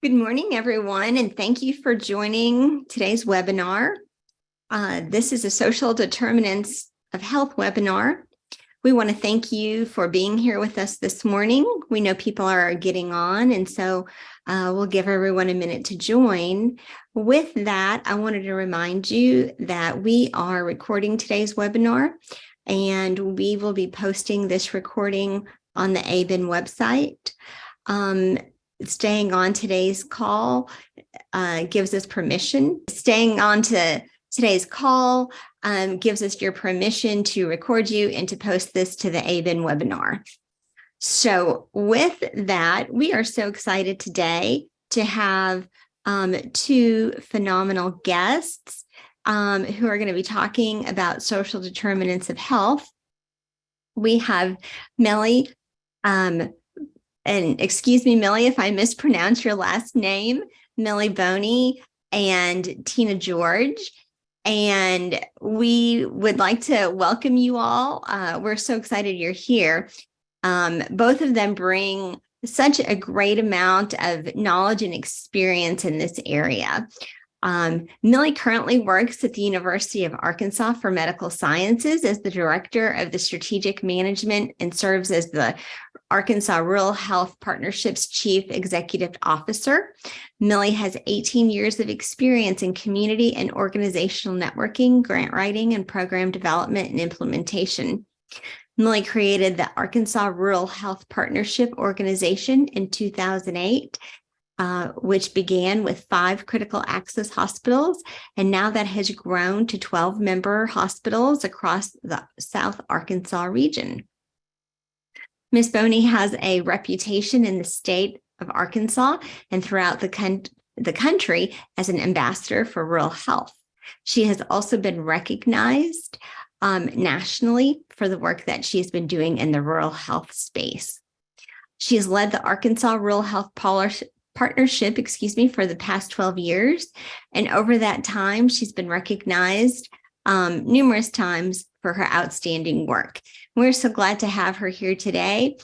Good morning, everyone, and thank you for joining today's webinar. This is a Social Determinants of Health webinar. We want to thank you for being here with us this morning. We know people are getting on, and so we'll give everyone a minute to join. With that, I wanted to remind you that we are recording today's webinar, and we will be posting this recording on the ABIN website. Staying on today's call gives us permission. Staying on to today's call gives us your permission to record you and to post this to the ABIN webinar. So with that, we are so excited today to have two phenomenal guests who are going to be talking about social determinants of health. We have Melly, and excuse me, Millie, if I mispronounce your last name, Millie Boney and Tina George. And we would like to welcome you all. We're so excited you're here. Both of them bring such a great amount of knowledge and experience in this area. Millie currently works at the University of Arkansas for Medical Sciences as the Director of the Strategic Management and serves as the Arkansas Rural Health Partnerships Chief Executive Officer. Millie has 18 years of experience in community and organizational networking, grant writing, and program development and implementation. Millie created the Arkansas Rural Health Partnership Organization in 2008, which began with 5 critical access hospitals, and now that has grown to 12 member hospitals across the South Arkansas region. Ms. Boney has a reputation in the state of Arkansas and throughout the country as an ambassador for rural health. She has also been recognized nationally for the work that she has been doing in the rural health space. She has led the Arkansas Rural Health Partnership, for the past 12 years. And over that time, she's been recognized numerous times for her outstanding work. We're so glad to have her here today,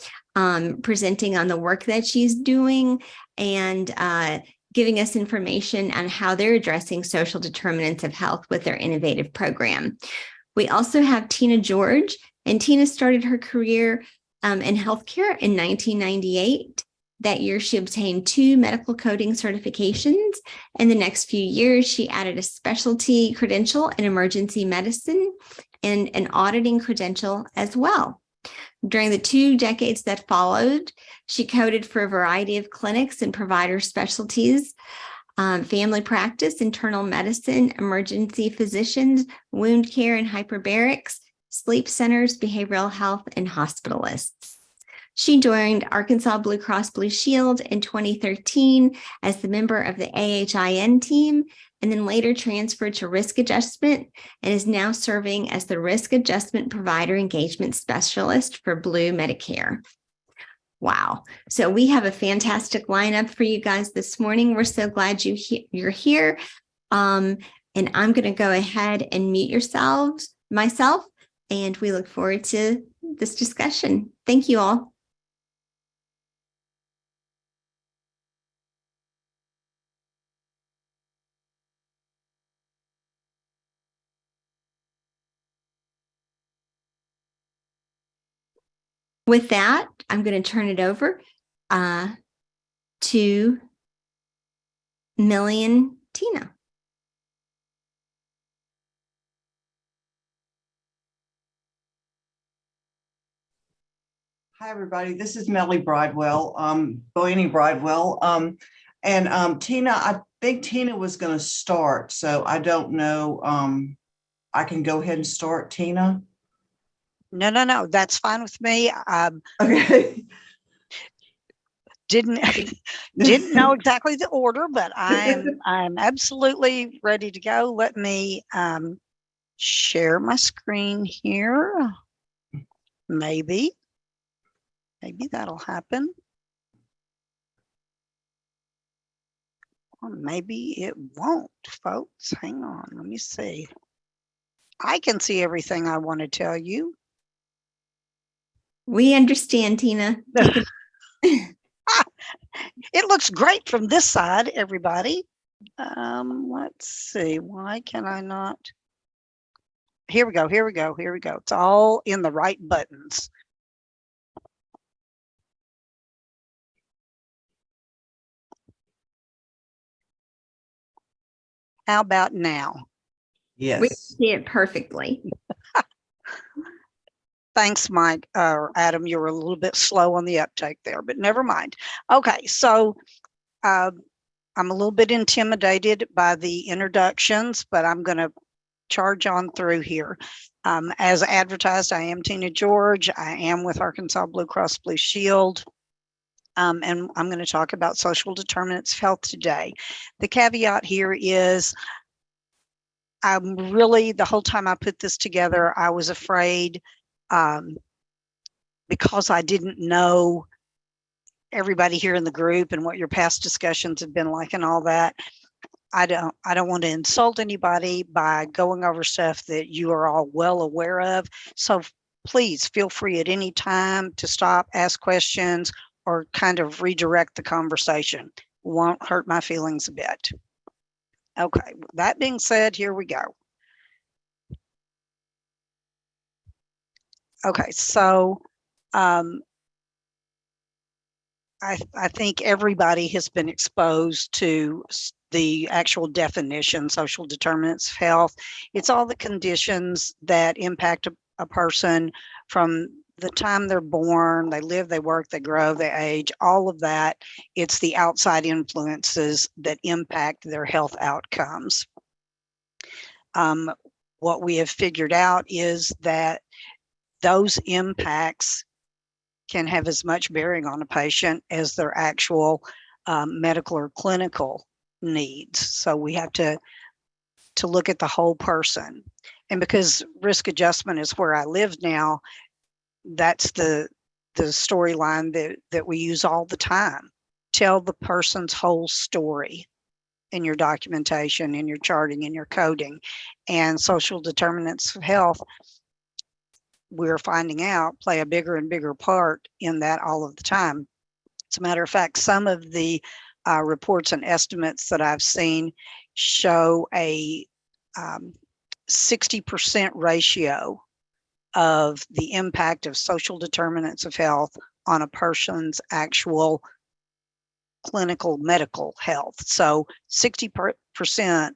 presenting on the work that she's doing and giving us information on how they're addressing social determinants of health with their innovative program. We also have Tina George, and Tina started her career in healthcare in 1998. That year, she obtained 2 medical coding certifications. In the next few years, she added a specialty credential in emergency medicine and an auditing credential as well. During the 2 decades that followed, she coded for a variety of clinics and provider specialties, family practice, internal medicine, emergency physicians, wound care and hyperbarics, sleep centers, behavioral health, and hospitalists. She joined Arkansas Blue Cross Blue Shield in 2013 as the member of the AHIN team, and then later transferred to risk adjustment and is now serving as the risk adjustment provider engagement specialist for Blue Medicare. Wow. So we have a fantastic lineup for you guys this morning. We're so glad you're here. And I'm going to go ahead and mute myself, and we look forward to this discussion. Thank you all. With that, I'm going to turn it over to Millie and Tina. Hi, everybody. This is Melly Bridewell, Boney Bridewell. Tina, I think Tina was going to start, so I don't know. I can go ahead and start, Tina. No. That's fine with me. Okay. Didn't know exactly the order, but I'm absolutely ready to go. Let me share my screen here. Maybe that'll happen. Or maybe it won't, folks. Hang on, let me see. I can see everything I want to tell you. We understand, Tina. It looks great from this side, everybody. Let's see. Why can I not? Here we go. Here we go. Here we go. It's all in the right buttons. How about now? We Yes. see it perfectly. Thanks, Mike, or Adam, you were a little bit slow on the uptake there, but never mind. Okay, so I'm a little bit intimidated by the introductions, but I'm going to charge on through here. As advertised, I am Tina George. I am with Arkansas Blue Cross Blue Shield. And I'm going to talk about social determinants of health today. The caveat here is I'm really, the whole time I put this together, I was afraid because I didn't know everybody here in the group and what your past discussions have been like and all that. I don't want to insult anybody by going over stuff that you are all well aware of. So please feel free at any time to stop, ask questions, or kind of redirect the conversation. Won't hurt my feelings a bit. Okay, that being said, here we go. Okay, so I think everybody has been exposed to the actual definition, social determinants of health. It's all the conditions that impact a person from the time they're born, they live, they work, they grow, they age, all of that. It's the outside influences that impact their health outcomes. What we have figured out is that those impacts can have as much bearing on a patient as their actual medical or clinical needs. So we have to look at the whole person. And because risk adjustment is where I live now, that's the storyline that we use all the time. Tell the person's whole story in your documentation, in your charting, in your coding. And social determinants of health, we're finding out, play a bigger and bigger part in that all of the time. As a matter of fact, some of the reports and estimates that I've seen show a 60% ratio of the impact of social determinants of health on a person's actual clinical medical health. So 60%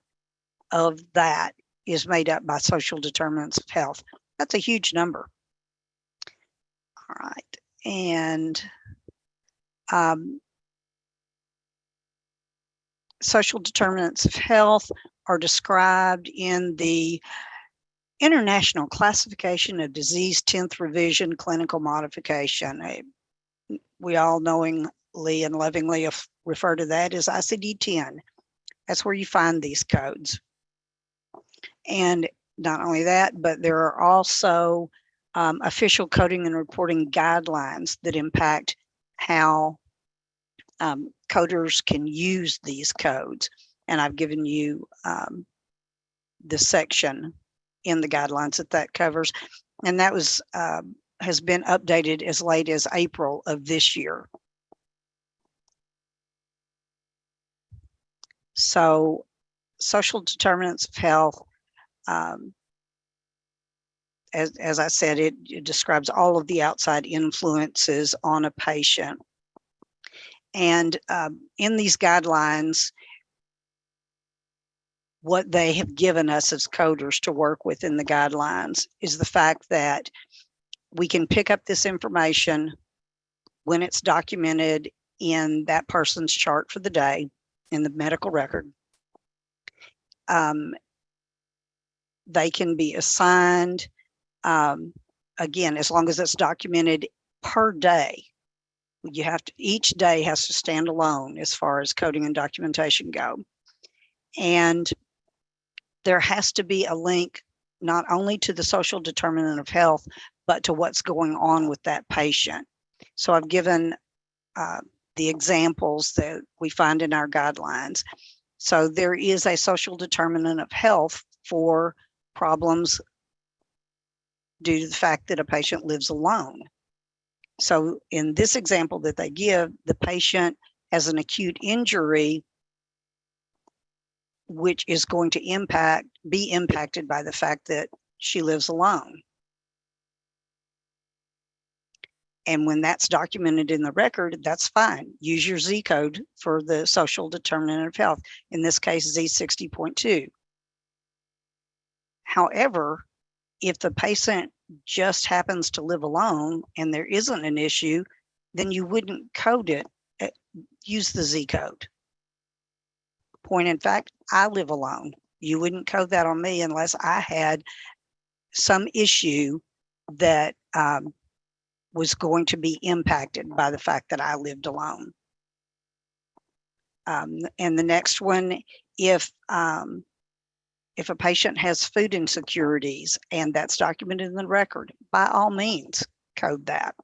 of that is made up by social determinants of health. That's a huge number. All right. And social determinants of health are described in the International Classification of Disease 10th Revision Clinical Modification. We all knowingly and lovingly refer to that as ICD-10. That's where you find these codes. And not only that, but there are also official coding and reporting guidelines that impact how coders can use these codes. And I've given you the section in the guidelines that covers. And that was has been updated as late as April of this year. So social determinants of health, as I said, it describes all of the outside influences on a patient. And in these guidelines, what they have given us as coders to work with in the guidelines is the fact that we can pick up this information when it's documented in that person's chart for the day in the medical record. They can be assigned, again, as long as it's documented per day. You have to, each day has to stand alone as far as coding and documentation go. And there has to be a link not only to the social determinant of health, but to what's going on with that patient. So I've given the examples that we find in our guidelines. So there is a social determinant of health for problems due to the fact that a patient lives alone. So in this example that they give, the patient as an acute injury, which is going to be impacted by the fact that she lives alone. And when that's documented in the record, that's fine. Use your Z code for the social determinant of health, in this case, Z60.2. However, if the patient just happens to live alone and there isn't an issue, then you wouldn't code it, use the Z code. Point in fact, I live alone. You wouldn't code that on me unless I had some issue that was going to be impacted by the fact that I lived alone. And the next one, if a patient has food insecurities and that's documented in the record, by all means, code that.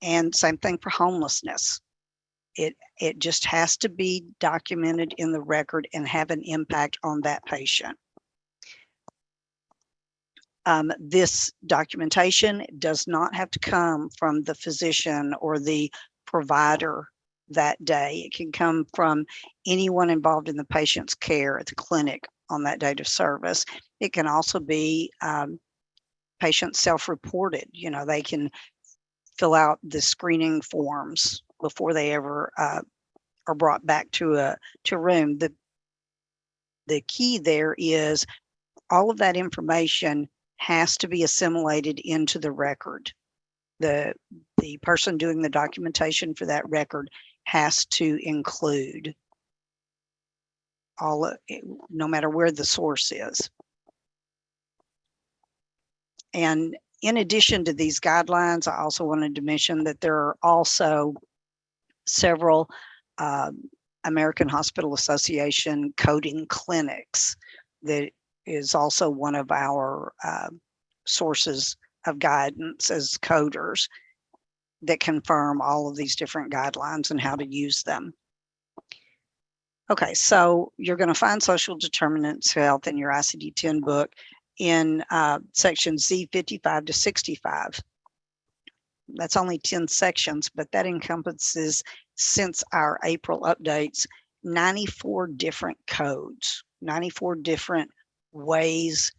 And same thing for homelessness. It just has to be documented in the record and have an impact on that patient. This documentation does not have to come from the physician or the provider that day. It can come from anyone involved in the patient's care at the clinic on that date of service. It can also be patient self-reported. You know, they can fill out the screening forms before they ever are brought back to a room. The key there is all of that information has to be assimilated into the record. The person doing the documentation for that record has to include all of it, no matter where the source is. And in addition to these guidelines, I also wanted to mention that there are also several American Hospital Association coding clinics that is also one of our sources of guidance as coders that confirm all of these different guidelines and how to use them. Okay, so you're going to find social determinants of health in your ICD-10 book in section Z55 to 65. That's only 10 sections, but that encompasses, since our April updates, 94 different codes, 94 different ways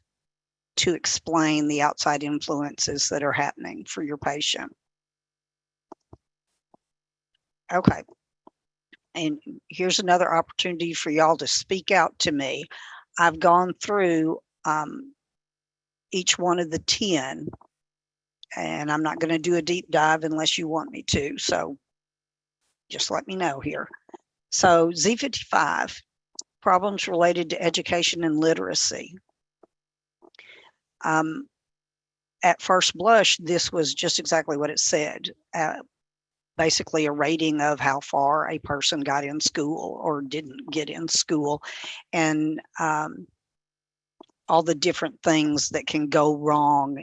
to explain the outside influences that are happening for your patient. Okay. And here's another opportunity for y'all to speak out to me. I've gone through each one of the 10, and I'm not going to do a deep dive unless you want me to. So just let me know here. So Z55, problems related to education and literacy. At first blush, this was just exactly what it said. Basically a rating of how far a person got in school or didn't get in school, and all the different things that can go wrong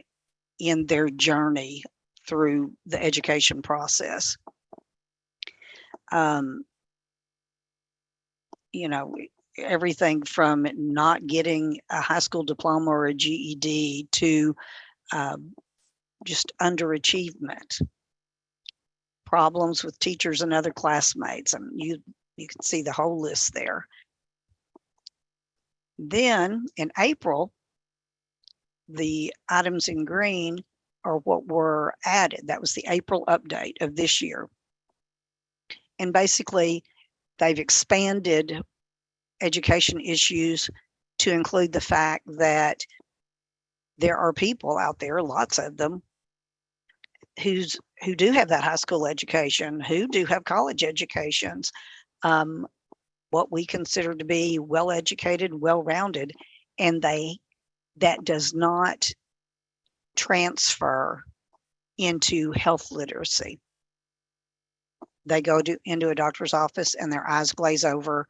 in their journey through the education process. You know, everything from not getting a high school diploma or a GED to just underachievement, problems with teachers and other classmates. I mean, you can see the whole list there. Then in April, the items in green are what were added. That was the April update of this year. And basically, they've expanded education issues to include the fact that there are people out there, lots of them, who do have that high school education, who do have college educations, what we consider to be well-educated, well-rounded, and that does not transfer into health literacy. They go into a doctor's office and their eyes glaze over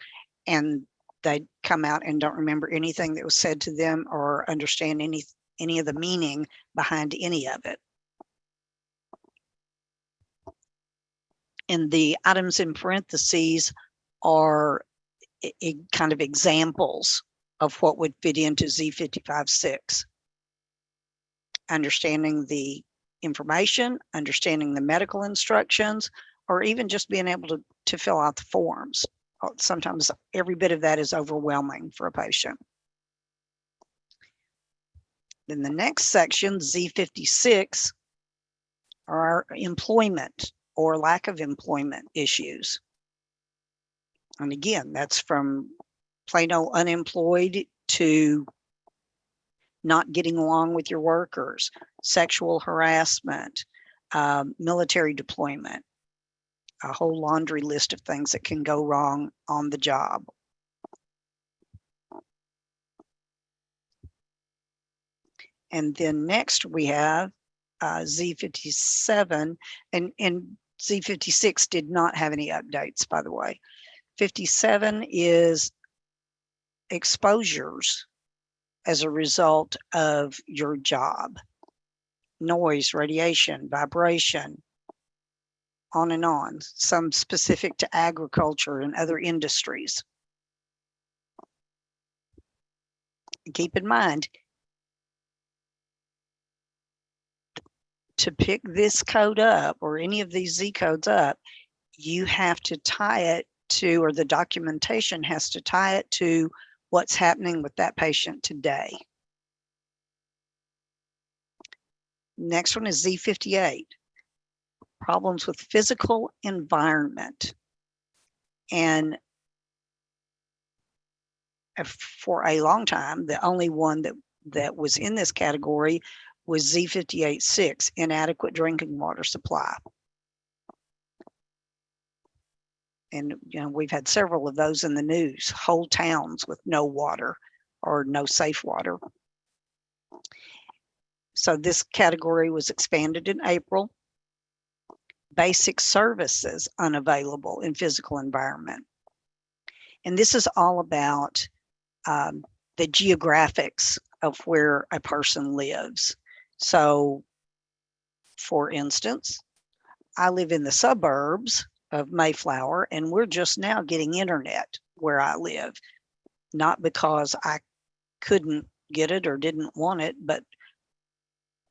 and they come out and don't remember anything that was said to them or understand any of the meaning behind any of it. And the items in parentheses are kind of examples of what would fit into Z55-6. Understanding the information, understanding the medical instructions, or even just being able to fill out the forms. Sometimes every bit of that is overwhelming for a patient. Then the next section, Z56, are our employment or lack of employment issues. And again, that's from plain old unemployed to not getting along with your workers, sexual harassment, military deployment, a whole laundry list of things that can go wrong on the job. And then next we have Z57, and Z56 did not have any updates, by the way. 57 is exposures as a result of your job. Noise, radiation, vibration, on and on, some specific to agriculture and other industries. Keep in mind, to pick this code up or any of these Z codes up, you have to tie it to, or the documentation has to tie it to what's happening with that patient today. Next one is Z58, problems with physical environment. And for a long time, the only one that was in this category was Z58-6, inadequate drinking water supply. And we've had several of those in the news, whole towns with no water or no safe water. So this category was expanded in April. Basic services unavailable in physical environment. And this is all about the geographics of where a person lives. So, for instance, I live in the suburbs of Mayflower, and we're just now getting internet where I live. Not because I couldn't get it or didn't want it, but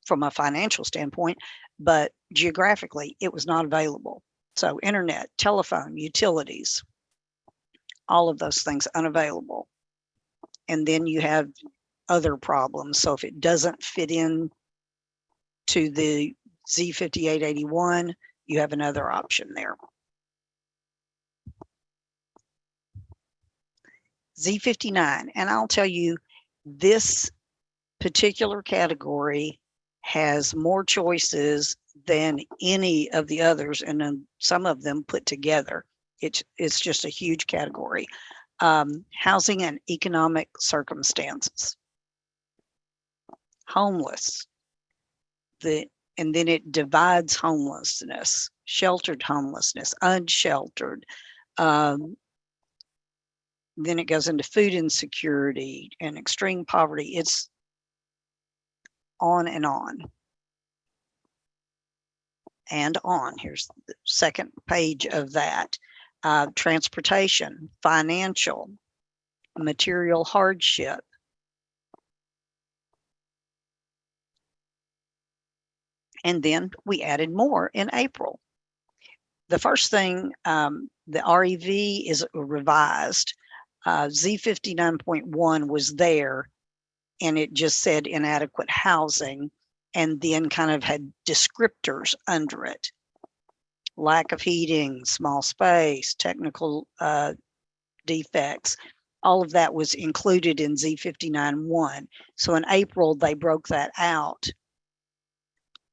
from a financial standpoint, but geographically, it was not available. So internet, telephone, utilities, all of those things unavailable. And then you have other problems. So if it doesn't fit in to the Z5881, you have another option there. Z59, and I'll tell you, this particular category has more choices than any of the others, and then some of them put together. It's just a huge category. Housing and economic circumstances. Homeless. And then it divides homelessness, sheltered homelessness, unsheltered. Then it goes into food insecurity and extreme poverty. It's on and on. And on. Here's the second page of that. Transportation, financial, material hardship. And then we added more in April. The first thing, the REV is revised. Z59.1 was there, and it just said inadequate housing, and then kind of had descriptors under it. Lack of heating, small space, technical defects. All of that was included in Z59.1. So in April, they broke that out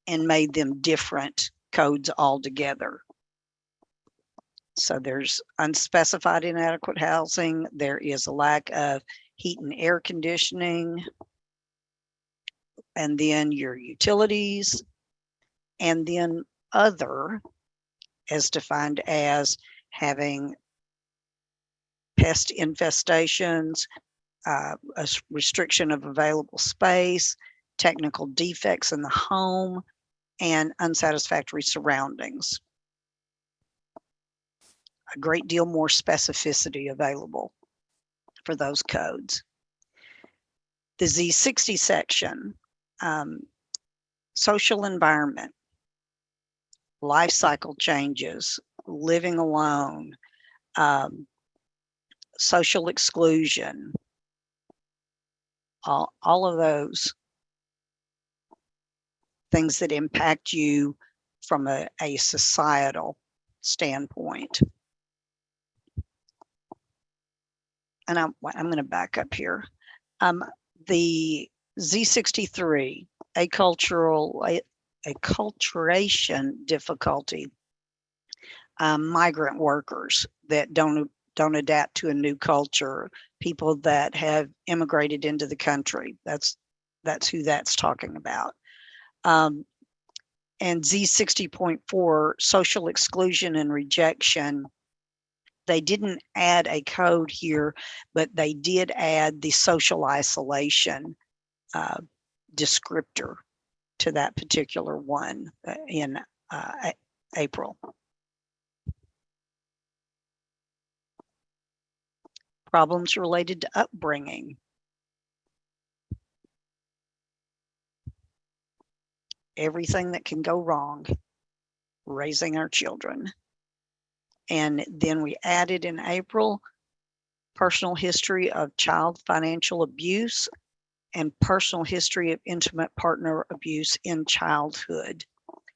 and made them different codes altogether. So there's unspecified inadequate housing. There is a lack of heat and air conditioning. And then your utilities. And then other, as defined as having pest infestations, a restriction of available space, technical defects in the home, and unsatisfactory surroundings. A great deal more specificity available for those codes. The Z60 section, social environment, life cycle changes, living alone, social exclusion, all of those things that impact you from a societal standpoint. And I'm going to back up here. The Z63, acculturation difficulty, migrant workers that don't adapt to a new culture, people that have immigrated into the country. That's who that's talking about. And Z60.4, social exclusion and rejection. They didn't add a code here, but they did add the social isolation descriptor to that particular one in April. Problems related to upbringing. Everything that can go wrong raising our children. And then we added in April, personal history of child financial abuse and personal history of intimate partner abuse in childhood.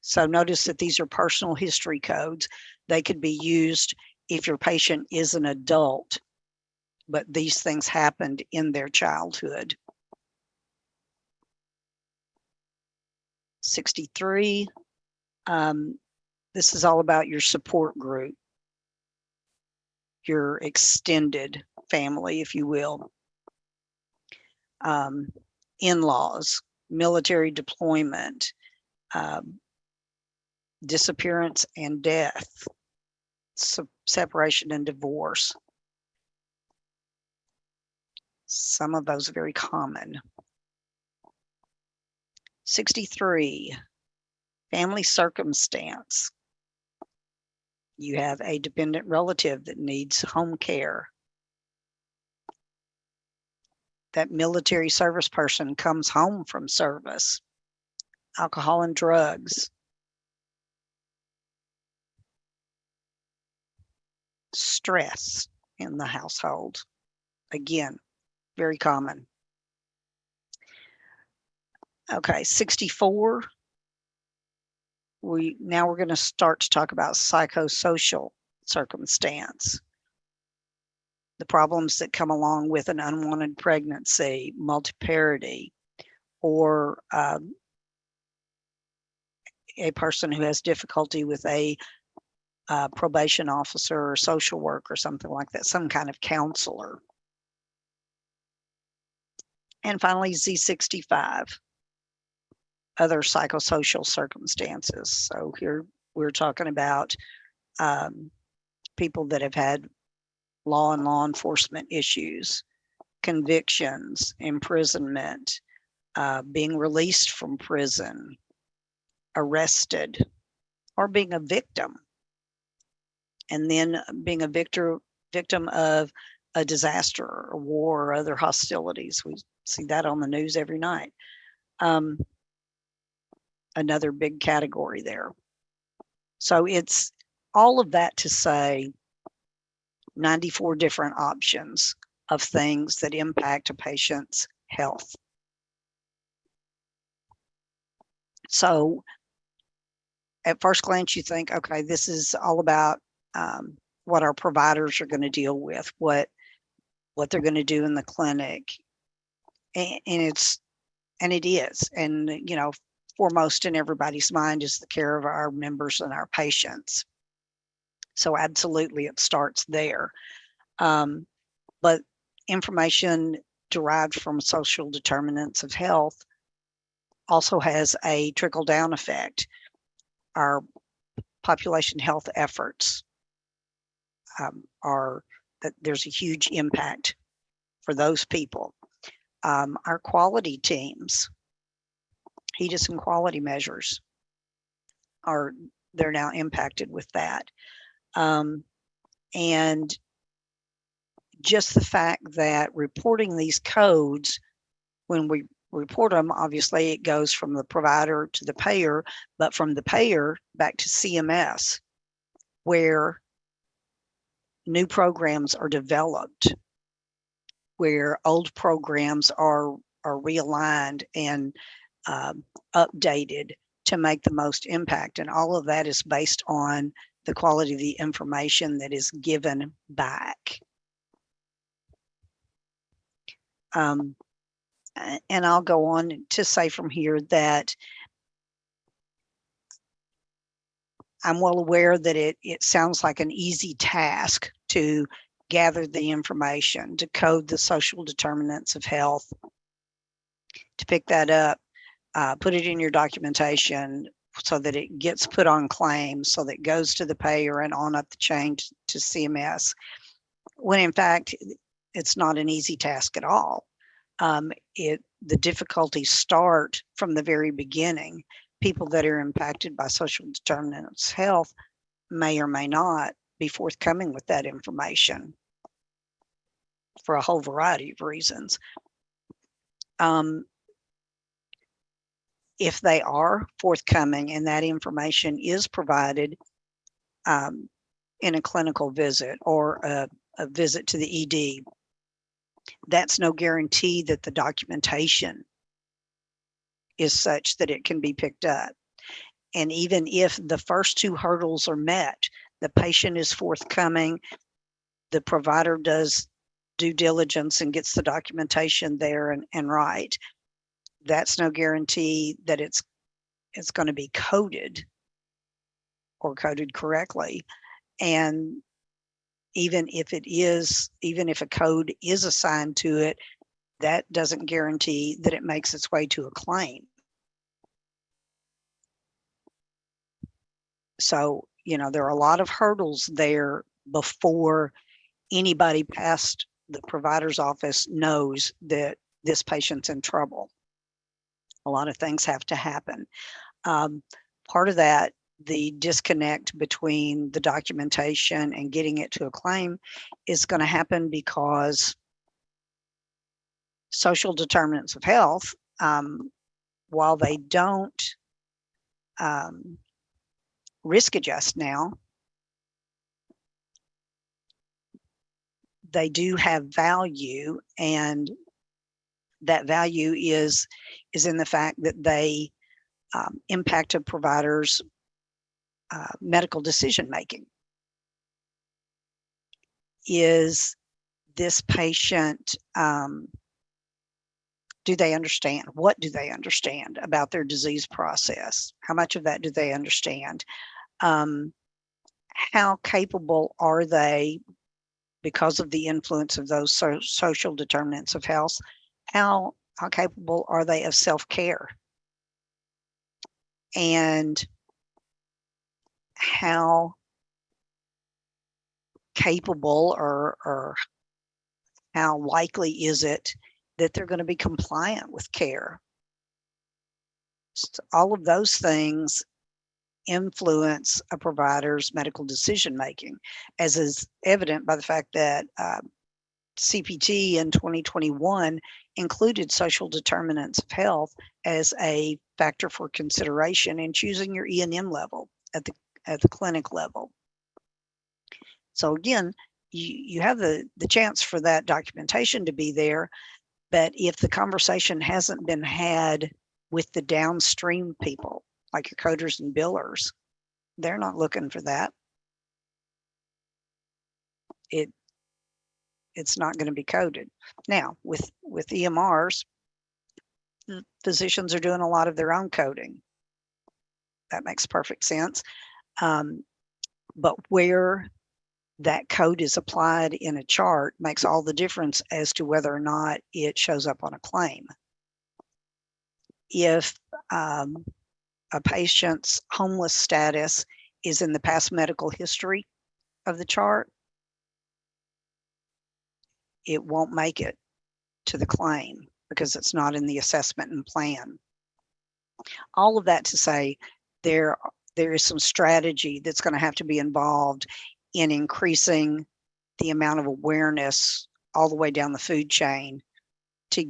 So notice that these are personal history codes. They could be used if your patient is an adult, but these things happened in their childhood. 63, this is all about your support group, your extended family, if you will. In-laws, military deployment, disappearance and death, separation and divorce. Some of those are very common. 63, family circumstance. You have a dependent relative that needs home care. That military service person comes home from service. Alcohol and drugs. Stress in the household. Again, very common. Okay, 64. Now we're going to start to talk about psychosocial circumstance. The problems that come along with an unwanted pregnancy, multiparity, or a person who has difficulty with a probation officer or social work or something like that, some kind of counselor. And finally, Z65, other psychosocial circumstances. So here we're talking about people that have had law and law enforcement issues, convictions, imprisonment, being released from prison, arrested, or being a victim. And then being a victim of a disaster or war or other hostilities. We see that on the news every night. Another big category there. So it's all of that to say 94 different options of things that impact a patient's health. So at first glance, you think, okay, this is all about what our providers are going to deal with, what they're going to do in the clinic. And it is. And, you know, foremost in everybody's mind is the care of our members and our patients. So absolutely, it starts there. But information derived from social determinants of health also has a trickle-down effect. Our population health efforts are that there's a huge impact for those people. Our quality teams, HEDIS and quality measures, they're now impacted with that. And just the fact that reporting these codes, when we report them, obviously it goes from the provider to the payer, but from the payer back to CMS. where new programs are developed, where old programs are realigned and updated to make the most impact. And all of that is based on the quality of the information that is given back. And I'll go on to say from here that I'm well aware that it sounds like an easy task to gather the information, to code the social determinants of health, to pick that up, put it in your documentation so that it gets put on claims, so that it goes to the payer and on up the chain to CMS, when in fact, it's not an easy task at all. The difficulties start from the very beginning. People that are impacted by social determinants of health may or may not be forthcoming with that information for a whole variety of reasons. If they are forthcoming and that information is provided in a clinical visit or a visit to the ED, that's no guarantee that the documentation is such that it can be picked up. And even if the first two hurdles are met, the patient is forthcoming, the provider does due diligence and gets the documentation there and right, that's no guarantee that it's going to be coded or coded correctly. And even if a code is assigned to it, that doesn't guarantee that it makes its way to a claim. So, there are a lot of hurdles there before anybody past the provider's office knows that this patient's in trouble. A lot of things have to happen. Part of that, the disconnect between the documentation and getting it to a claim, is going to happen because social determinants of health, while they don't risk adjust now, they do have value, and that value is in the fact that they impact a provider's medical decision making. Is this patient, do they understand? What do they understand about their disease process? How much of that do they understand? How capable are they, because of the influence of those social determinants of health, how capable are they of self-care? And how capable or how likely is it that they're going to be compliant with care? So all of those things influence a provider's medical decision making, as is evident by the fact that CPT in 2021 included social determinants of health as a factor for consideration in choosing your E&M level at the clinic level. So again, you have the chance for that documentation to be there, but if the conversation hasn't been had with the downstream people, like your coders and billers, they're not looking for that. It's not going to be coded. Now, with EMRs, physicians are doing a lot of their own coding. That makes perfect sense. But where that code is applied in a chart makes all the difference as to whether or not it shows up on a claim. If a patient's homeless status is in the past medical history of the chart, it won't make it to the claim because it's not in the assessment and plan. All of that to say, there is some strategy that's going to have to be involved in increasing the amount of awareness all the way down the food chain to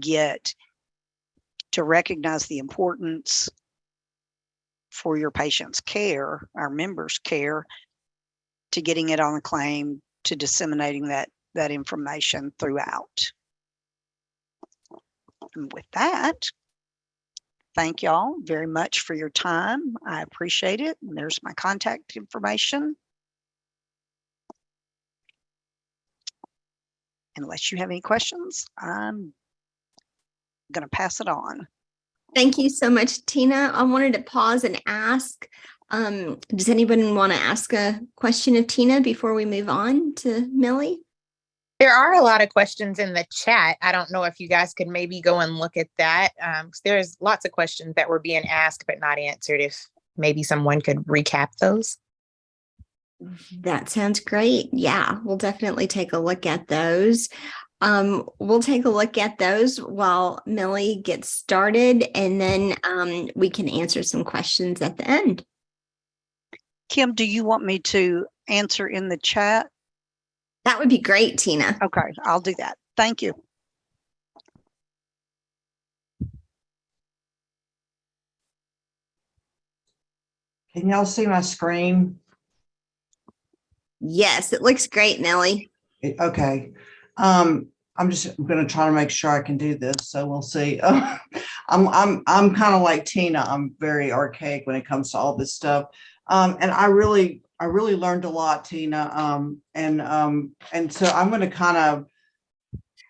recognize the importance for your patient's care, our members' care, to getting it on a claim to disseminating that information throughout. And with that, thank y'all very much for your time. I appreciate it. And there's my contact information. Unless you have any questions, I'm going to pass it on. Thank you so much, Tina. I wanted to pause and ask, does anyone want to ask a question of Tina before we move on to Millie? There are a lot of questions in the chat. I don't know if you guys could maybe go and look at that. 'Cause there's lots of questions that were being asked but not answered. If maybe someone could recap those. That sounds great. Yeah, we'll definitely take a look at those. We'll take a look at those while Millie gets started, and then we can answer some questions at the end. Kim, do you want me to answer in the chat? That would be great, Tina. Okay, I'll do that. Thank you. Can y'all see my screen? Yes, it looks great, Millie. Okay. I'm just going to try to make sure I can do this. So we'll see. I'm kind of like Tina. I'm very archaic when it comes to all this stuff. And I really learned a lot, Tina. And so I'm going to kind of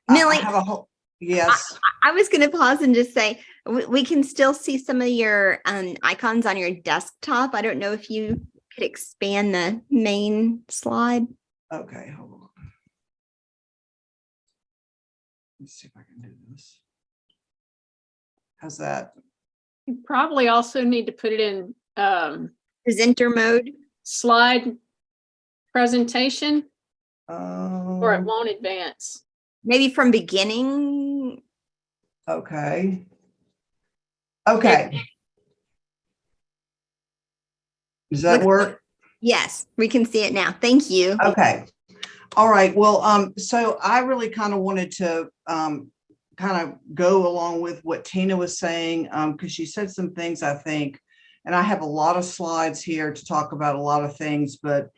Millie, have a whole, yes. I was going to pause and just say we can still see some of your icons on your desktop. I don't know if you could expand the main slide. Okay, hold on. Let's see if I can do this. How's that? You probably also need to put it in Presenter mode. slide presentation, or it Um, won't advance. Maybe from beginning. okay. Okay. Does that work? Yes, we can see it now. Thank you. Okay. All right. Well, so I really kind of wanted to kind of go along with what Tina was saying, because she said some things, I think, and I have a lot of slides here to talk about a lot of things, but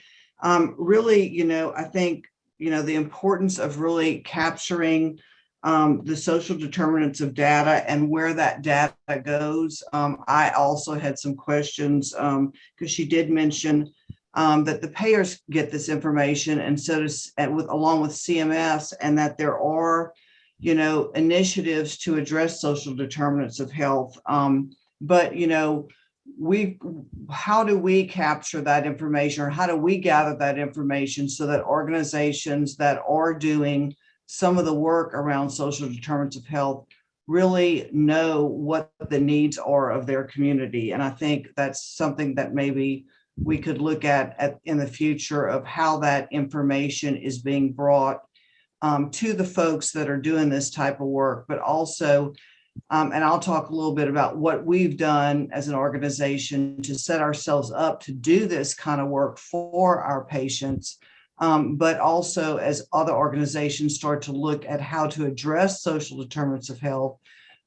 really, I think, the importance of really capturing the social determinants of data and where that data goes. I also had some questions because she did mention that the payers get this information, and so does along with CMS, and that there are, initiatives to address social determinants of health. But how do we capture that information, or how do we gather that information so that organizations that are doing some of the work around social determinants of health really know what the needs are of their community? And I think that's something that maybe we could look at in the future, of how that information is being brought to the folks that are doing this type of work, but also, and I'll talk a little bit about what we've done as an organization to set ourselves up to do this kind of work for our patients, but also as other organizations start to look at how to address social determinants of health.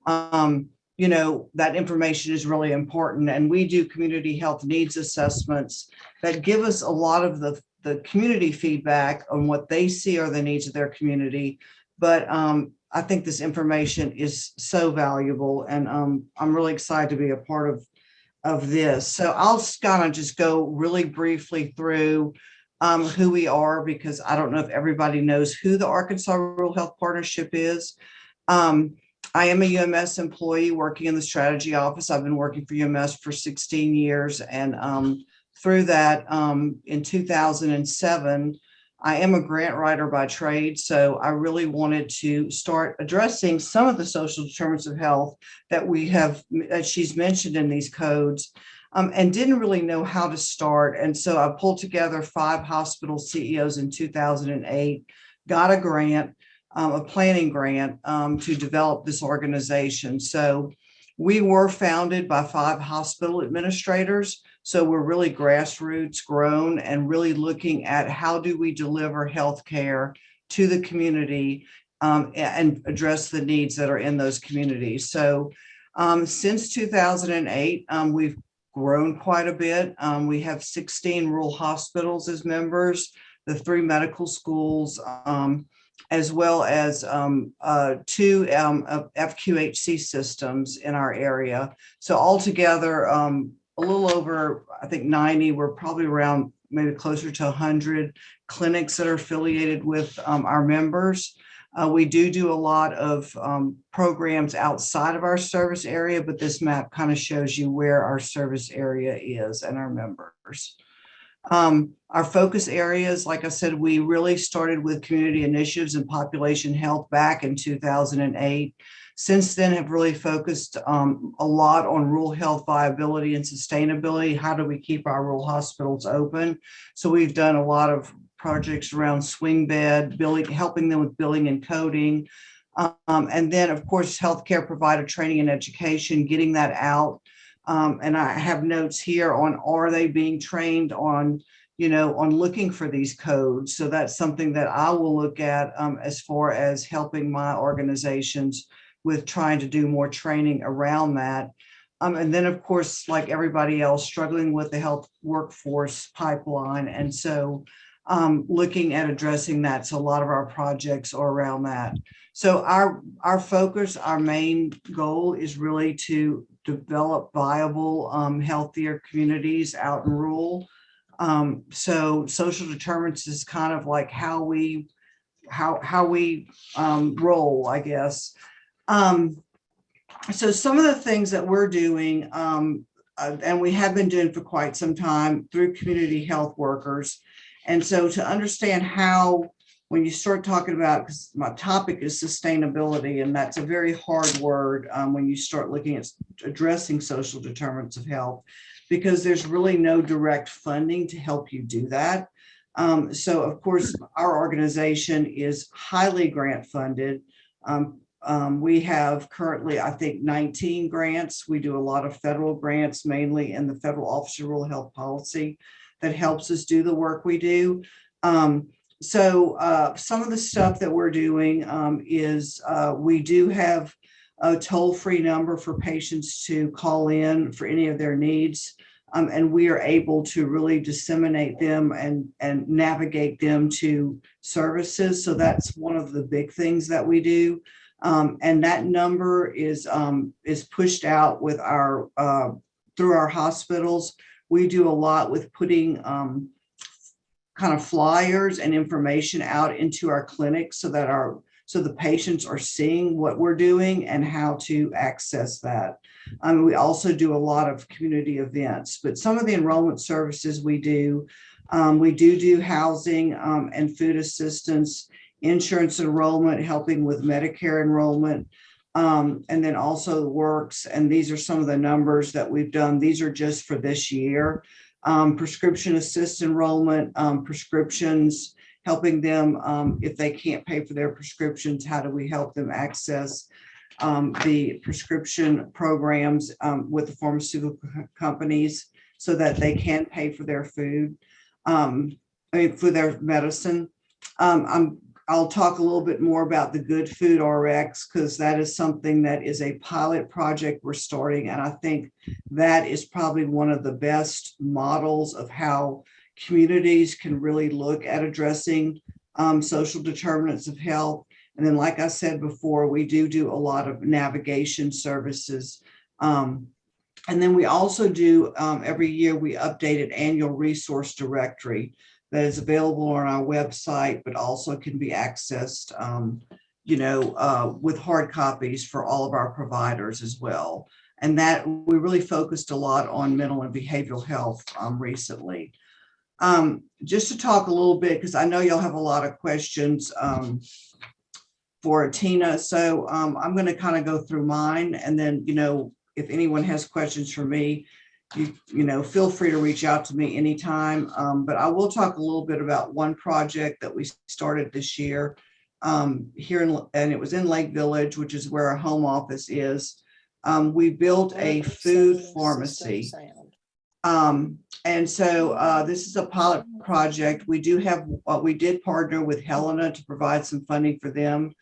That information is really important. And we do community health needs assessments that give us a lot of the community feedback on what they see are the needs of their community. But I think this information is so valuable, and I'm really excited to be a part of this. So I'll kind of just go really briefly through who we are, because I don't know if everybody knows who the Arkansas Rural Health Partnership is. I am a UMS employee working in the strategy office. I've been working for UMS for 16 years. And through that, in 2007, I am a grant writer by trade. So I really wanted to start addressing some of the social determinants of health that we have, that she's mentioned in these codes, and didn't really know how to start. And so I pulled together 5 hospital CEOs in 2008, got a grant, a planning grant to develop this organization. So we were founded by 5 hospital administrators. So we're really grassroots grown, and really looking at how do we deliver healthcare to the community and address the needs that are in those communities. So since 2008, we've grown quite a bit. We have 16 rural hospitals as members, the 3 medical schools, as well as 2 FQHC systems in our area. So altogether, a little over, I think 90, we're probably around maybe closer to 100 clinics that are affiliated with our members. We do a lot of programs outside of our service area, but this map kind of shows you where our service area is and our members. Our focus areas, like I said, we really started with community initiatives and population health back in 2008. Since then, have really focused a lot on rural health viability and sustainability. How do we keep our rural hospitals open? So we've done a lot of projects around swing bed, billing, helping them with billing and coding. And then, of course, healthcare provider training and education, getting that out. And I have notes here on, are they being trained on, on looking for these codes? So that's something that I will look at as far as helping my organizations with trying to do more training around that. And then, of course, like everybody else, struggling with the health workforce pipeline. And so looking at addressing that. So a lot of our projects are around that. So our focus, our main goal is really to develop viable, healthier communities out in rural. So social determinants is kind of like how we roll, I guess. So some of the things that we're doing, and we have been doing for quite some time through community health workers. And so to understand how, when you start talking about, because my topic is sustainability, and that's a very hard word when you start looking at addressing social determinants of health, because there's really no direct funding to help you do that. So of course, our organization is highly grant funded. We have currently, I think, 19 grants. We do a lot of federal grants, mainly in the Federal Office of Rural Health Policy, that helps us do the work we do. So some of the stuff that we're doing is we do have a toll-free number for patients to call in for any of their needs. And we are able to really disseminate them and navigate them to services. So that's one of the big things that we do. And that number is pushed out with our through our hospitals. We do a lot with putting kind of flyers and information out into our clinics so that the patients are seeing what we're doing and how to access that. We also do a lot of community events, but some of the enrollment services we do housing and food assistance, insurance enrollment, helping with Medicare enrollment, and then also the works. And these are some of the numbers that we've done. These are just for this year. Prescription assist enrollment, prescriptions, helping them if they can't pay for their prescriptions, how do we help them access the prescription programs with the pharmaceutical companies so that they can pay for their food, for their medicine. I'll talk a little bit more about the Good Food RX, because that is something that is a pilot project we're starting. And I think that is probably one of the best models of how communities can really look at addressing social determinants of health. And then, like I said before, we do a lot of navigation services. And then we also do, every year, we update an annual resource directory that is available on our website, but also can be accessed, with hard copies for all of our providers as well. And that we really focused a lot on mental and behavioral health recently. Just to talk a little bit, because I know you'll have a lot of questions for Tina. So I'm going to kind of go through mine, and then, if anyone has questions for me, feel free to reach out to me anytime. But I will talk a little bit about one project that we started this year here and it was in Lake Village, which is where our home office is. We built a food pharmacy. And so this is a pilot project. We did partner with Helena to provide some funding for them.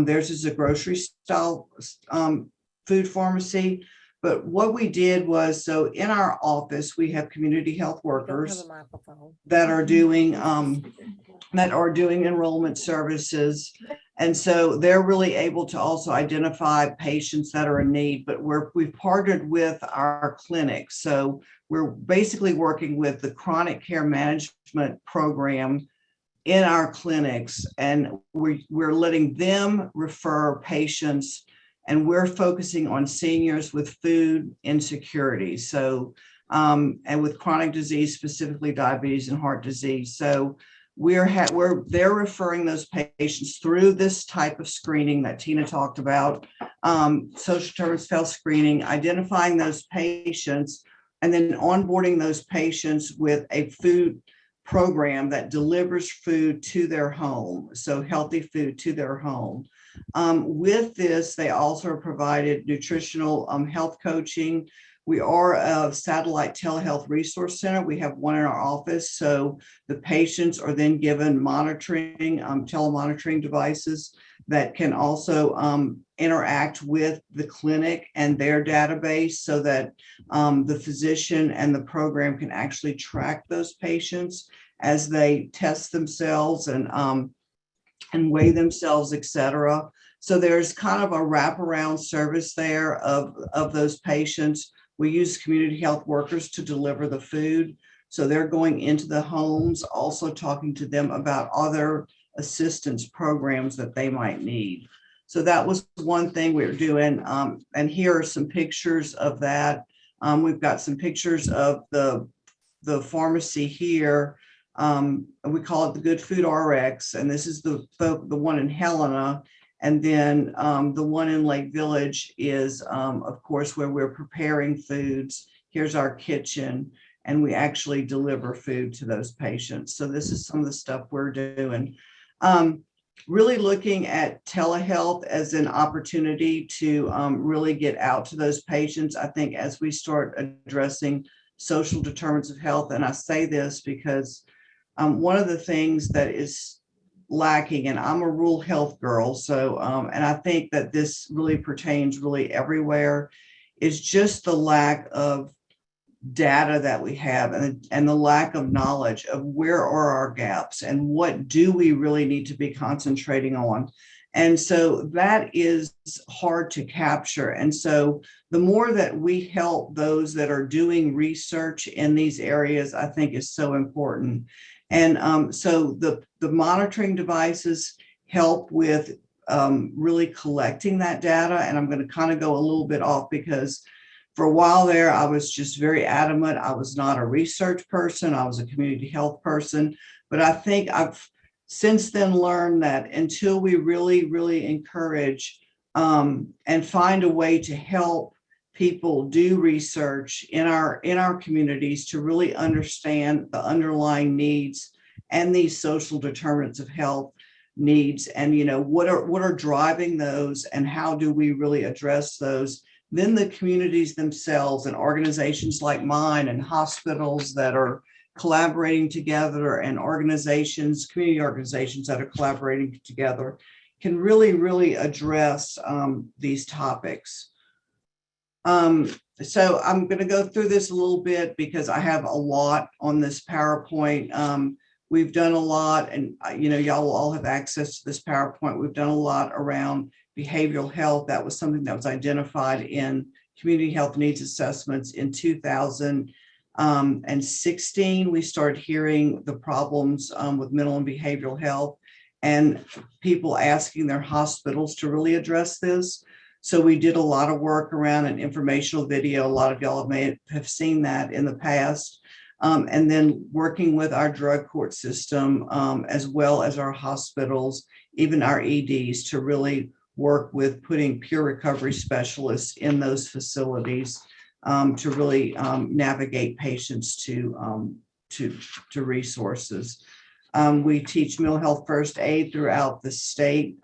Theirs is a grocery style food pharmacy. But what we did was, so in our office, we have community health workers that are doing enrollment services. And so they're really able to also identify patients that are in need, but we've partnered with our clinics. So we're basically working with the chronic care management program in our clinics, and we're letting them refer patients, and we're focusing on seniors with food insecurity. So, and with chronic disease, specifically diabetes and heart disease. So they're referring those patients through this type of screening that Tina talked about, social determinants of health screening, identifying those patients, and then onboarding those patients with a food program that delivers food to their home. So healthy food to their home. With this, they also provided nutritional health coaching. We are a satellite telehealth resource center. We have one in our office. So the patients are then given monitoring, telemonitoring devices that can also interact with the clinic and their database, so that the physician and the program can actually track those patients as they test themselves and weigh themselves, et cetera. So there's kind of a wraparound service there of those patients. We use community health workers to deliver the food. So they're going into the homes, also talking to them about other assistance programs that they might need. So that was one thing we were doing. And here are some pictures of that. We've got some pictures of the pharmacy here. We call it the Good Food RX. And this is the one in Helena. And then the one in Lake Village is, of course, where we're preparing foods. Here's our kitchen, and we actually deliver food to those patients. So this is some of the stuff we're doing. Really looking at telehealth as an opportunity to really get out to those patients. I think as we start addressing social determinants of health, and I say this because one of the things that is lacking, and I'm a rural health girl, so and I think that this really pertains really everywhere, is just the lack of data that we have, and the lack of knowledge of where are our gaps and what do we really need to be concentrating on. And so that is hard to capture. And so the more that we help those that are doing research in these areas, I think is so important. And so the monitoring devices help with really collecting that data. And I'm going to kind of go a little bit off, because for a while there, I was just very adamant. I was not a research person. I was a community health person. But I think I've since then learned that until we really, really encourage and find a way to help people do research in our communities to really understand the underlying needs and these social determinants of health needs, and what are driving those, and how do we really address those, then the communities themselves and organizations like mine and hospitals that are collaborating together, and community organizations that are collaborating together, can really, really address these topics. So I'm going to go through this a little bit because I have a lot on this PowerPoint. We've done a lot, and y'all will all have access to this PowerPoint. We've done a lot around behavioral health. That was something that was identified in community health needs assessments in 2016. We started hearing the problems with mental and behavioral health, and people asking their hospitals to really address this. So we did a lot of work around an informational video. A lot of y'all may have seen that in the past. And then working with our drug court system, as well as our hospitals, even our EDs, to really work with putting peer recovery specialists in those facilities to really navigate patients to resources. We teach mental health first aid throughout the state,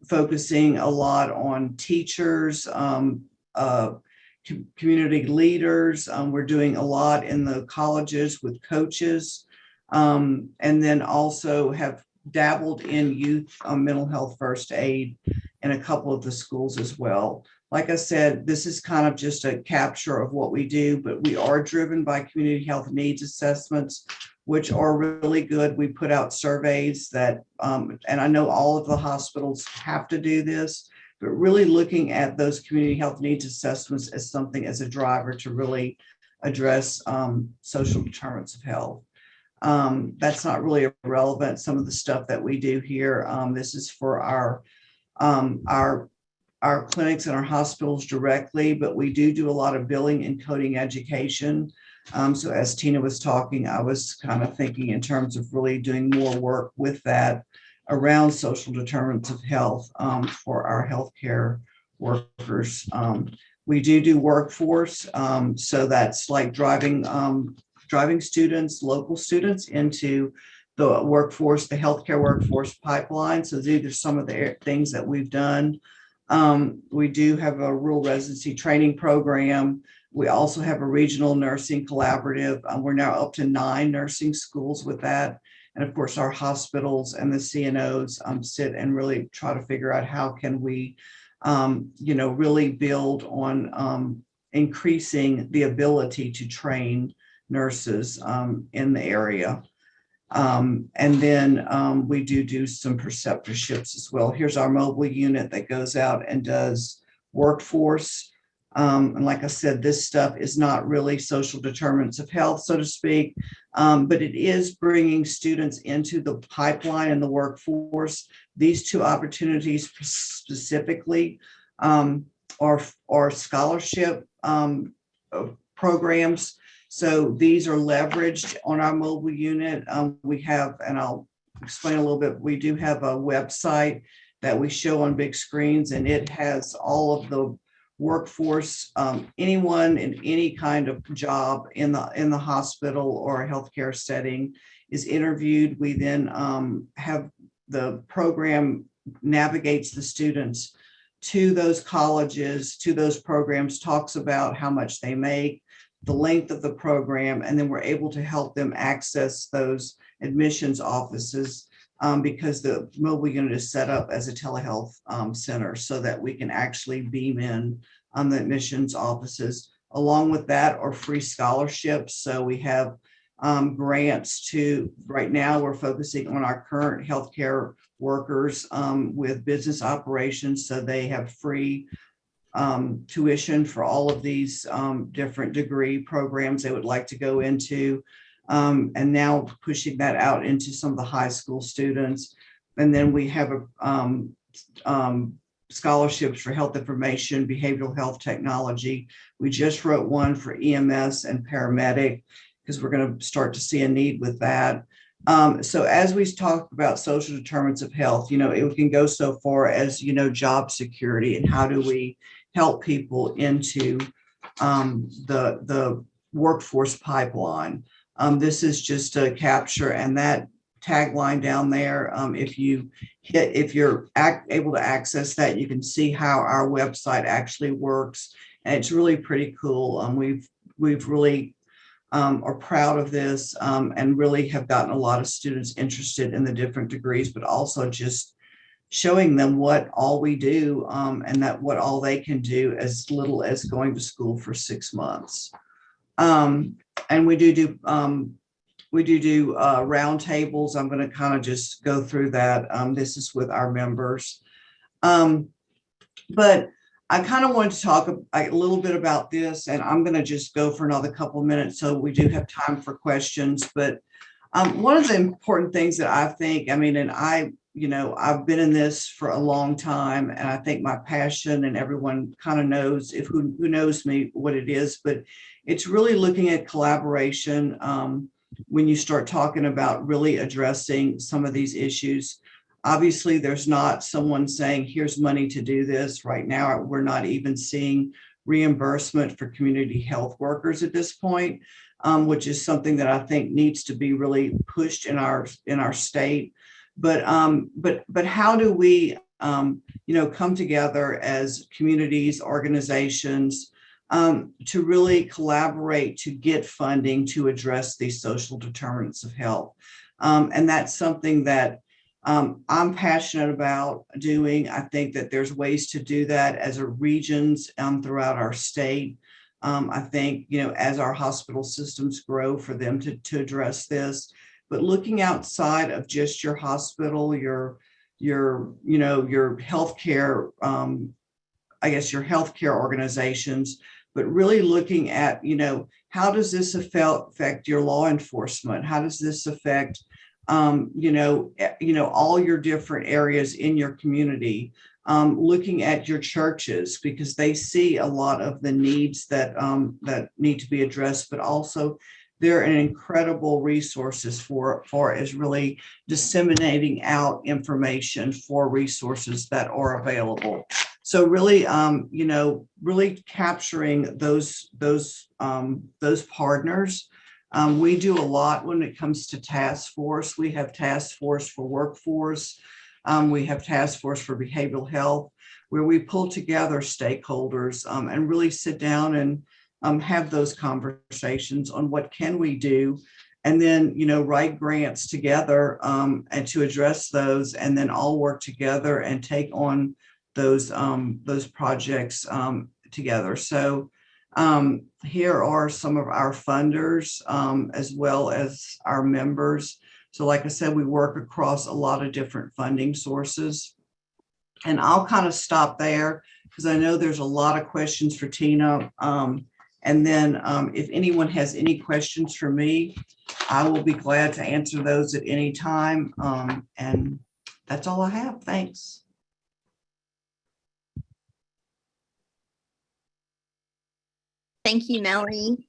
focusing a lot on teachers, community leaders. We're doing a lot in the colleges with coaches, and then also have dabbled in youth mental health first aid in a couple of the schools as well. like I said, this is kind of just a capture of what we do, but we are driven by community health needs assessments, which are really good. We put out surveys that, and I know all of the hospitals have to do this, but really looking at those community health needs assessments as something as a driver to really address social determinants of health. That's not really irrelevant. Some of the stuff that we do here, this is for our clinics and our hospitals directly, but we do a lot of billing and coding education. So as Tina was talking, I was kind of thinking in terms of really doing more work with that around social determinants of health for our healthcare workers. We do workforce. So that's like driving students, local students into the workforce, the healthcare workforce pipeline. So these are some of the things that we've done. We do have a rural residency training program. We also have a regional nursing collaborative. We're now up to 9 nursing schools with that. And of course, our hospitals and the CNOs sit and really try to figure out how can we, really build on increasing the ability to train nurses in the area. And then we do some preceptorships as well. Here's our mobile unit that goes out and does workforce. And like I said, this stuff is not really social determinants of health, so to speak, but it is bringing students into the pipeline and the workforce. These 2 opportunities specifically are scholarship programs. So these are leveraged on our mobile unit. We have, and I'll explain a little bit, we do have a website that we show on big screens, and it has all of the workforce, anyone in any kind of job in the hospital or a healthcare setting is interviewed. We then have the program navigates the students to those colleges, to those programs, talks about how much they make, the length of the program, and then we're able to help them access those admissions offices because the mobile unit is set up as a telehealth center so that we can actually beam in on the admissions offices. Along with that are free scholarships. So we have grants to, right now we're focusing on our current healthcare workers with business operations. So they have free tuition for all of these different degree programs they would like to go into. And now pushing that out into some of the high school students. And then we have scholarships for health information, behavioral health technology. We just wrote one for EMS and paramedic because we're going to start to see a need with that. So as we talk about social determinants of health, it can go so far as, job security and how do we help people into the workforce pipeline. This is just a capture, and that tagline down there, if you're able to access that, you can see how our website actually works, and it's really pretty cool. We've really are proud of this and really have gotten a lot of students interested in the different degrees, but also just showing them what all we do and that what all they can do as little as going to school for 6 months. And we do roundtables. I'm going to kind of just go through that. This is with our members. But I kind of wanted to talk a little bit about this, and I'm going to just go for another couple of minutes so we do have time for questions. But one of the important things that I think, and I've been in this for a long time, and I think my passion, and everyone kind of knows, who knows me, what it is, but it's really looking at collaboration when you start talking about really addressing some of these issues. Obviously, there's not someone saying, here's money to do this. Right now, we're not even seeing reimbursement for community health workers at this point, which is something that I think needs to be really pushed in our state. But how do we, come together as communities, organizations, to really collaborate to get funding to address these social determinants of health? And that's something that I'm passionate about doing. I think that there's ways to do that as a regions throughout our state. I think, as our hospital systems grow, for them to address this, but looking outside of just your hospital, your healthcare, I guess your healthcare organizations, but really looking at, how does this affect your law enforcement? How does this affect, all your different areas in your community? Looking at your churches, because they see a lot of the needs that need to be addressed, but also they're an incredible resources for as really disseminating out information for resources that are available. So really, really capturing those partners. We do a lot when it comes to task force. We have task force for workforce. We have task force for behavioral health, where we pull together stakeholders and really sit down and have those conversations on what can we do, and then write grants together and to address those, and then all work together and take on those projects together. So here are some of our funders as well as our members. So like I said, we work across a lot of different funding sources. And I'll kind of stop there because I know there's a lot of questions for Tina. And then if anyone has any questions for me, I will be glad to answer those at any time. And that's all I have. Thanks. Thank you, Melly.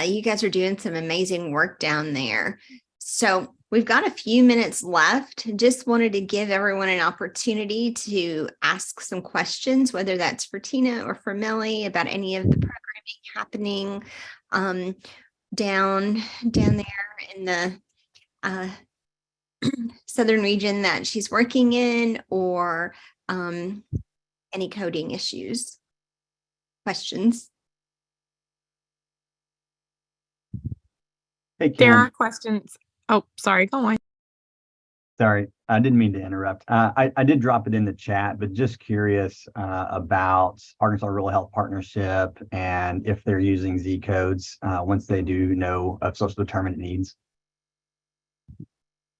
You guys are doing some amazing work down there. So we've got a few minutes left. Just wanted to give everyone an opportunity to ask some questions, whether that's for Tina or for Melly, about any of the programming happening down there in the southern region that she's working in, or any coding issues. Questions? Hey, There Kim. are questions. Oh, sorry, go on. Sorry, I didn't mean to interrupt. I did drop it in the chat, but just curious about Arkansas Rural Health Partnership and if they're using Z codes once they do know of social determinant needs.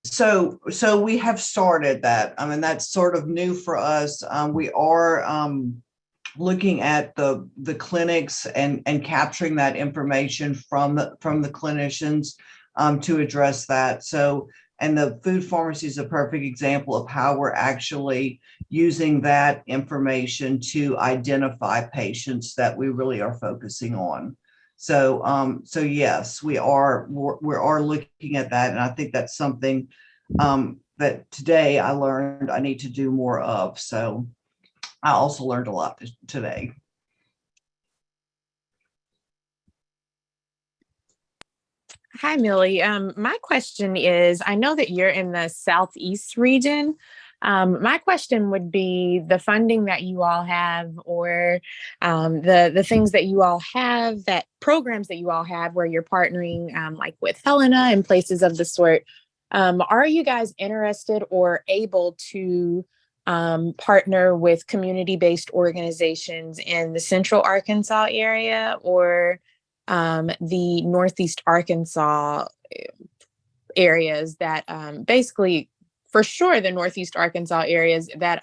So we have started that. I mean, that's sort of new for us. We are looking at the clinics and capturing that information from the clinicians to address that. So, and the food pharmacy is a perfect example of how we're actually using that information to identify patients that we really are focusing on. So, so yes, we are looking at that, and I think that's something that today I learned I need to do more of. So I also learned a lot today. Hi, Millie. My question is, I know that you're in the Southeast region. My question would be the funding that you all have, or the things that you all have, that programs that you all have where you're partnering like with Helena and places of the sort. Are you guys interested or able to partner with community-based organizations in the Central Arkansas area, or the Northeast Arkansas areas that basically, for sure, the Northeast Arkansas areas that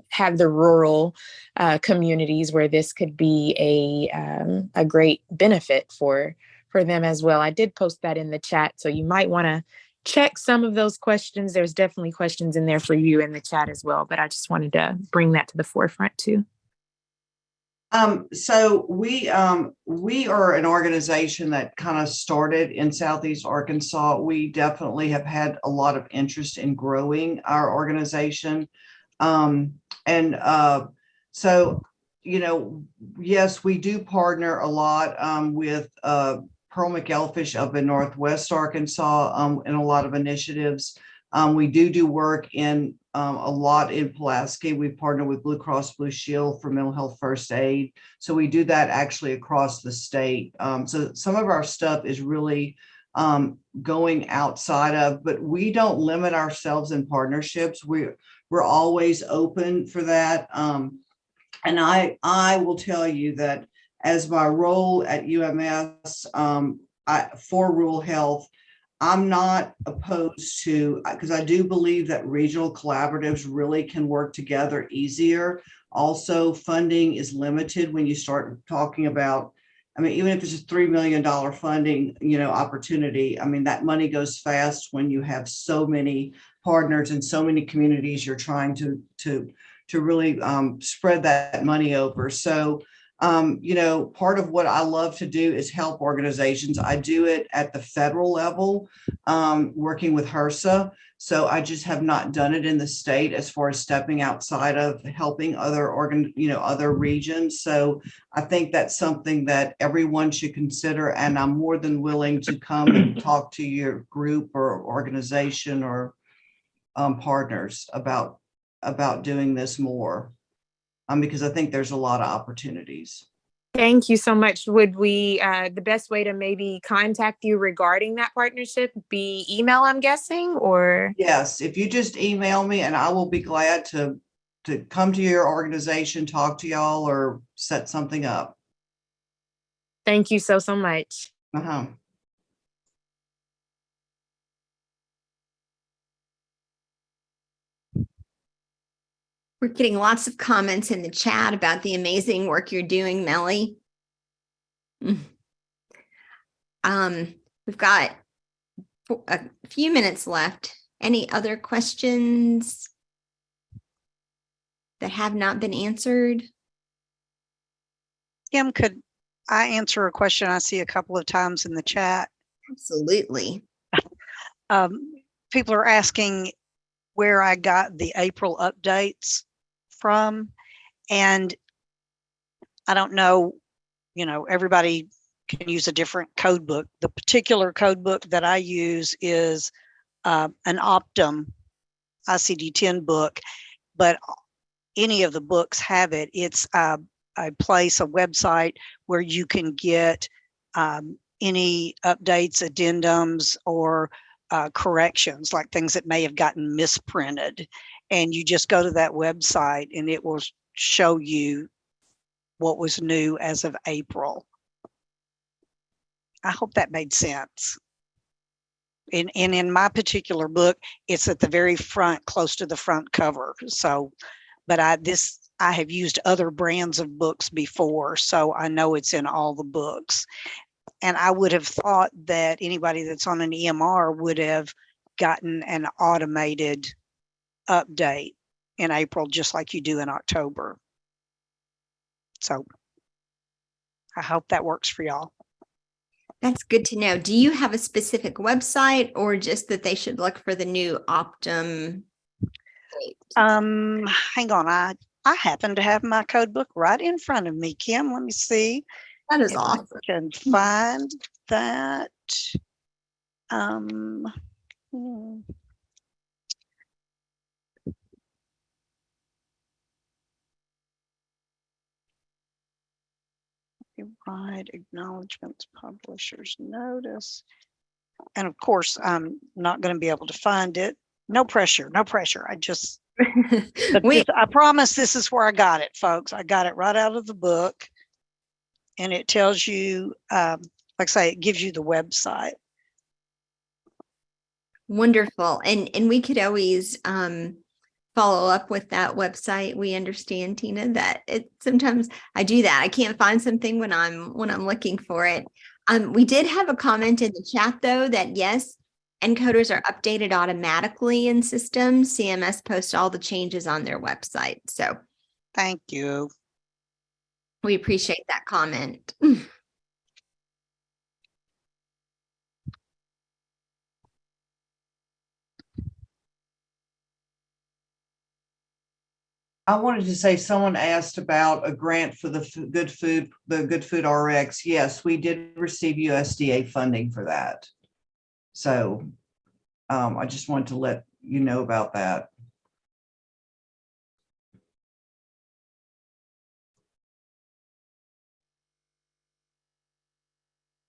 have the rural communities where this could be a great benefit for them as well? I did post that in the chat, so you might want to check some of those questions. There's definitely questions in there for you in the chat as well, but I just wanted to bring that to the forefront too. So we are an organization that kind of started in Southeast Arkansas. We definitely have had a lot of interest in growing our organization. So, yes, we do partner a lot with Pearl McElfish up in Northwest Arkansas in a lot of initiatives. We do work in a lot in Pulaski. We partner with Blue Cross Blue Shield for mental health first aid. So we do that actually across the state. So some of our stuff is really going outside of, but we don't limit ourselves in partnerships. We're always open for that. And I will tell you that as my role at UMS for rural health, I'm not opposed to, because I do believe that regional collaboratives really can work together easier. Also, funding is limited when you start talking about, I mean, even if it's a $3 million funding, opportunity, I mean, that money goes fast when you have so many partners and so many communities you're trying to really spread that money over. So, part of what I love to do is help organizations. I do it at the federal level, working with HRSA. So I just have not done it in the state as far as stepping outside of helping other other regions. So I think that's something that everyone should consider. And I'm more than willing to come and talk to your group or organization or partners about doing this more. Because I think there's a lot of opportunities. Thank you so much. Would we, the best way to maybe contact you regarding that partnership be email, I'm guessing, or? Yes, if you just email me, and I will be glad to come to your organization, talk to y'all, or set something up. Thank you so much. Uh-huh. We're getting lots of comments in the chat about the amazing work you're doing, Melly. We've got a few minutes left. Any other questions that have not been answered? Kim, could I answer a question I see a couple of times in the chat? Absolutely. People are asking where I got the April updates from. And I don't know, everybody can use a different code book. The particular code book that I use is an Optum ICD-10 book, but any of the books have it. It's a website where you can get any updates, addendums, or corrections, like things that may have gotten misprinted. And you just go to that website and it will show you what was new as of April. I hope that made sense. And in my particular book, it's at the very front, close to the front cover. So, but I have used other brands of books before, so I know it's in all the books. And I would have thought that anybody that's on an EMR would have gotten an automated update in April, just like you do in October. So I hope that works for y'all. That's good to know. Do you have a specific website, or just that they should look for the new Optum date? Hang on. I happen to have my code book right in front of me, Kim. Let me see. That is if awesome. I can find that. Right, acknowledgements, publishers notice. And of course, I'm not going to be able to find it. No pressure, no pressure. I promise this is where I got it, folks. I got it right out of the book. And it tells you, like I say, it gives you the website. Wonderful. And we could always follow up with that website. We understand, Tina, that sometimes I do that. I can't find something when I'm looking for it. We did have a comment in the chat though that yes, encoders are updated automatically in systems. CMS posts all the changes on their website. So thank you. We appreciate that comment. I wanted to say, someone asked about a grant for the Good Food RX. Yes, we did receive USDA funding for that. So I just wanted to let you know about that.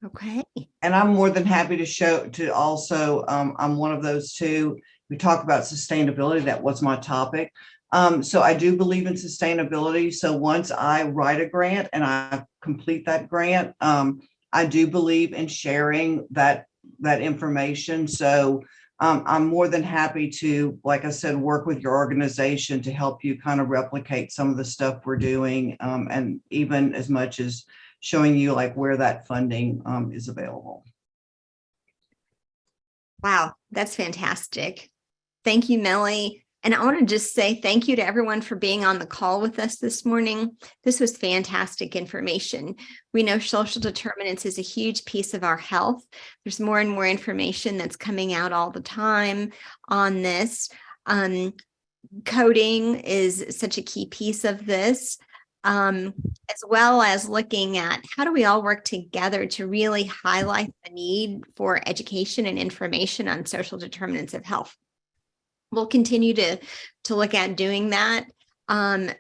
Okay. And I'm more than happy to show to also, I'm one of those two. We talk about sustainability. That was my topic. So I do believe in sustainability. So once I write a grant and I complete that grant, I do believe in sharing that information. So I'm more than happy to, like I said, work with your organization to help you kind of replicate some of the stuff we're doing, and even as much as showing you like where that funding is available. Wow, that's fantastic. Thank you, Millie. And I want to just say thank you to everyone for being on the call with us this morning. This was fantastic information. We know social determinants is a huge piece of our health. There's more and more information that's coming out all the time on this. Coding is such a key piece of this, as well as looking at how do we all work together to really highlight the need for education and information on social determinants of health. We'll continue to look at doing that.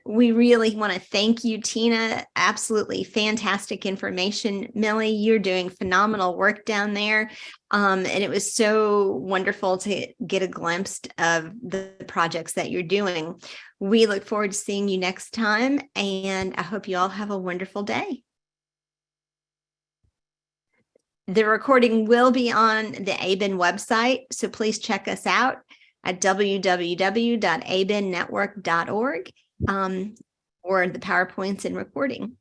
We really want to thank you, Tina. Absolutely fantastic information. Millie, you're doing phenomenal work down there. And it was so wonderful to get a glimpse of the projects that you're doing. We look forward to seeing you next time, and I hope you all have a wonderful day. The recording will be on the ABIN website, so please check us out at www.abinnetwork.org, or the PowerPoints and recording.